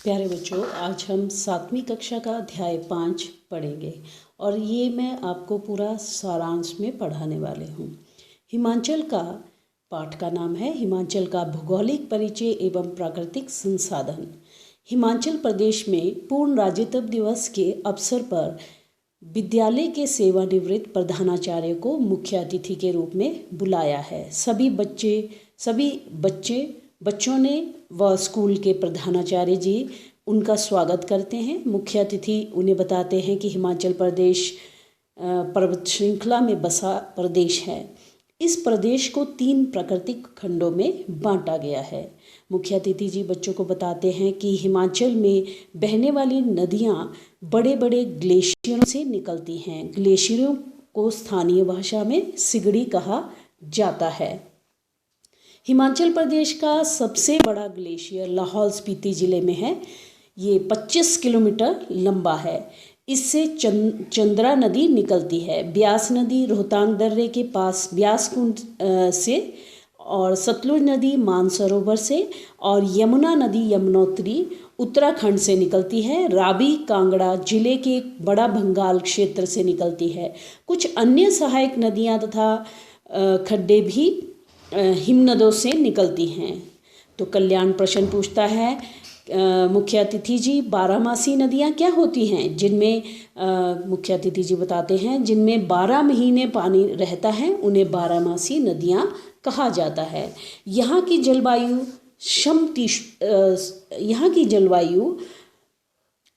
प्यारे बच्चों, आज हम 7वीं कक्षा का अध्याय 5 पढ़ेंगे और ये मैं आपको पूरा सारांश में पढ़ाने वाले हूँ। हिमाचल का पाठ का नाम है हिमाचल का भौगोलिक परिचय एवं प्राकृतिक संसाधन। हिमाचल प्रदेश में पूर्ण राज्यत्व दिवस के अवसर पर विद्यालय के सेवानिवृत्त प्रधानाचार्य को मुख्य अतिथि के रूप में बुलाया है। सभी बच्चों ने व स्कूल के प्रधानाचार्य जी उनका स्वागत करते हैं। मुख्य अतिथि उन्हें बताते हैं कि हिमाचल प्रदेश पर्वत श्रृंखला में बसा प्रदेश है। इस प्रदेश को 3 प्राकृतिक खंडों में बांटा गया है। मुख्य अतिथि जी बच्चों को बताते हैं कि हिमाचल में बहने वाली नदियाँ बड़े बड़े ग्लेशियरों से निकलती हैं। ग्लेशियरों को स्थानीय भाषा में सिगड़ी कहा जाता है। हिमाचल प्रदेश का सबसे बड़ा ग्लेशियर लाहौल स्पीति ज़िले में है। ये 25 किलोमीटर लंबा है। इससे चंद्रा नदी निकलती है। ब्यास नदी रोहतांग दर्रे के पास ब्यास कुंड से, और सतलुज नदी मानसरोवर से, और यमुना नदी यमुनोत्री उत्तराखंड से निकलती है। रावी कांगड़ा जिले के बड़ा भंगाल क्षेत्र से निकलती है। कुछ अन्य सहायक नदियाँ तथा खड्डे भी हिमनदों से निकलती हैं। तो कल्याण प्रश्न पूछता है मुख्य अतिथि जी, 12मासी नदियाँ क्या होती हैं? जिनमें मुख्य अतिथि जी बताते हैं जिनमें 12 महीने पानी रहता है उन्हें 12मासी नदियाँ कहा जाता है। यहाँ की जलवायु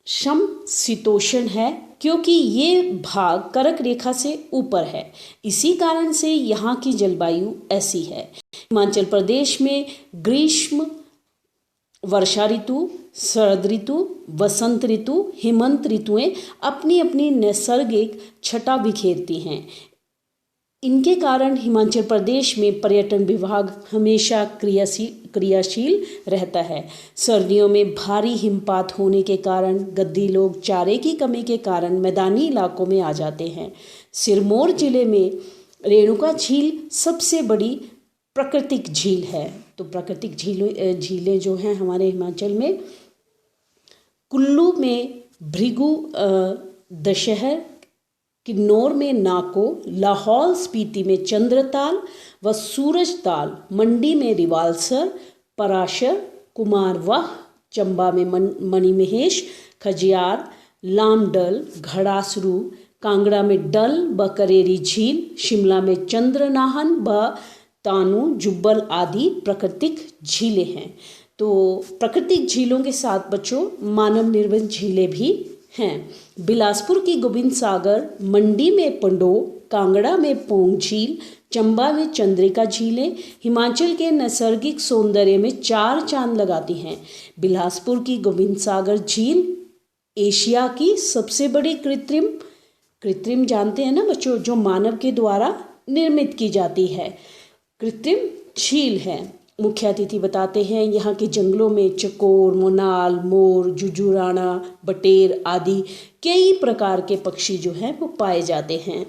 समशीतोष्ण है क्योंकि ये भाग कर्क रेखा से ऊपर है। इसी कारण से यहाँ की जलवायु ऐसी है। हिमाचल प्रदेश में ग्रीष्म, वर्षा ऋतु, शरद ऋतु, वसंत ऋतु, हेमंत ऋतुएं अपनी अपनी नैसर्गिक छटा बिखेरती हैं। इनके कारण हिमाचल प्रदेश में पर्यटन विभाग हमेशा क्रियाशील रहता है। सर्दियों में भारी हिमपात होने के कारण गद्दी लोग चारे की कमी के कारण मैदानी इलाकों में आ जाते हैं। सिरमौर जिले में रेणुका झील सबसे बड़ी प्राकृतिक झील है। तो प्राकृतिक झीलें जो हैं हमारे हिमाचल में, कुल्लू में भृगु दशहर, किन्नौर में नाको, लाहौल स्पीति में चंद्रताल व सूरजताल, मंडी में रिवाल्सर, पराशर, कुमारवाह, चंबा में मणिमहेश, खजियार, लामडल, घड़ासरू, कांगड़ा में डल व करेरी झील, शिमला में चंद्रनाहन व तानू, जुब्बल आदि प्राकृतिक झीलें हैं। तो प्राकृतिक झीलों के साथ बच्चों मानव निर्मित झीलें भी हैं। बिलासपुर की गोविंद सागर, मंडी में पंडो, कांगड़ा में पोंग झील, चंबा में चंद्रिका झीलें हिमाचल के नैसर्गिक सौंदर्य में 4 चांद लगाती हैं। बिलासपुर की गोविंद सागर झील एशिया की सबसे बड़ी कृत्रिम जानते हैं ना बच्चों, जो मानव के द्वारा निर्मित की जाती है, कृत्रिम झील है। मुख्य अतिथि बताते हैं यहाँ के जंगलों में चकोर, मोनाल, मोर, जुजुराना, बटेर आदि कई प्रकार के पक्षी जो हैं वो पाए जाते हैं।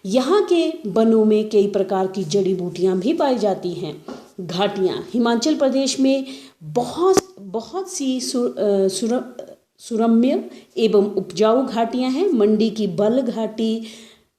यहाँ के वनों में कई प्रकार की जड़ी बूटियाँ भी पाई जाती हैं। घाटियाँ हिमाचल प्रदेश में बहुत सी सुरम्य एवं उपजाऊ घाटियाँ हैं। मंडी की बल घाटी,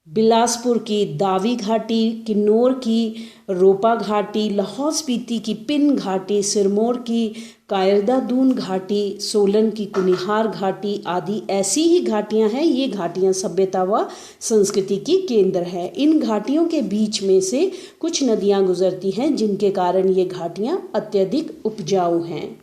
बिलासपुर की दावी घाटी, किन्नौर की रोपा घाटी, लाहौल स्पीति की पिन घाटी, सिरमौर की कायरदा दून घाटी, सोलन की कुनिहार घाटी आदि ऐसी ही घाटियां हैं। ये घाटियां सभ्यता व संस्कृति की केंद्र है। इन घाटियों के बीच में से कुछ नदियां गुजरती हैं जिनके कारण ये घाटियां अत्यधिक उपजाऊ हैं।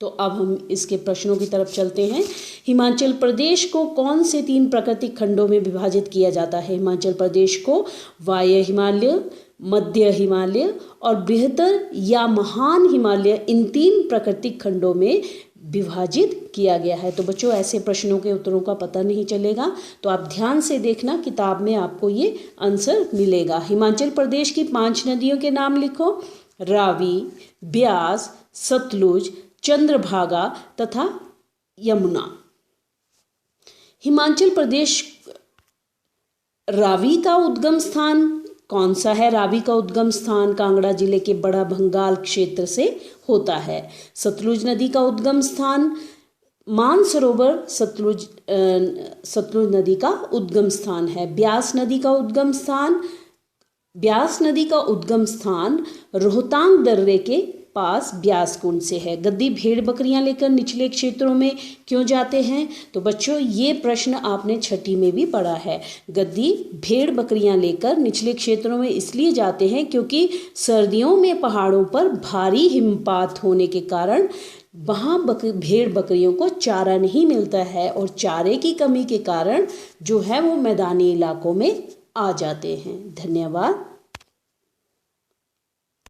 तो अब हम इसके प्रश्नों की तरफ चलते हैं। हिमाचल प्रदेश को कौन से 3 प्राकृतिक खंडों में विभाजित किया जाता है? हिमाचल प्रदेश को वायव्य हिमालय, मध्य हिमालय और बृहत्तर या महान हिमालय, इन 3 प्राकृतिक खंडों में विभाजित किया गया है। तो बच्चों ऐसे प्रश्नों के उत्तरों का पता नहीं चलेगा, तो आप ध्यान से देखना, किताब में आपको ये आंसर मिलेगा। हिमाचल प्रदेश की 5 नदियों के नाम लिखो: रावी, ब्यास, सतलुज, चंद्रभागा तथा यमुना। हिमाचल प्रदेश रावी का उद्गम स्थान कौन सा है? रावी का उद्गम स्थान कांगड़ा जिले के बड़ा भंगाल क्षेत्र से होता है। सतलुज नदी का उद्गम स्थान मानसरोवर सतलुज नदी का उद्गम स्थान है। ब्यास नदी का उद्गम स्थान रोहतांग दर्रे के पास ब्यास कुंड से है। गद्दी भेड़ बकरियां लेकर निचले क्षेत्रों में क्यों जाते हैं? तो बच्चों ये प्रश्न आपने छठी में भी पढ़ा है। गद्दी भेड़ बकरियां लेकर निचले क्षेत्रों में इसलिए जाते हैं क्योंकि सर्दियों में पहाड़ों पर भारी हिमपात होने के कारण वहाँ भेड़ बकरियों को चारा नहीं मिलता है और चारे की कमी के कारण जो है वो मैदानी इलाकों में आ जाते हैं। धन्यवाद।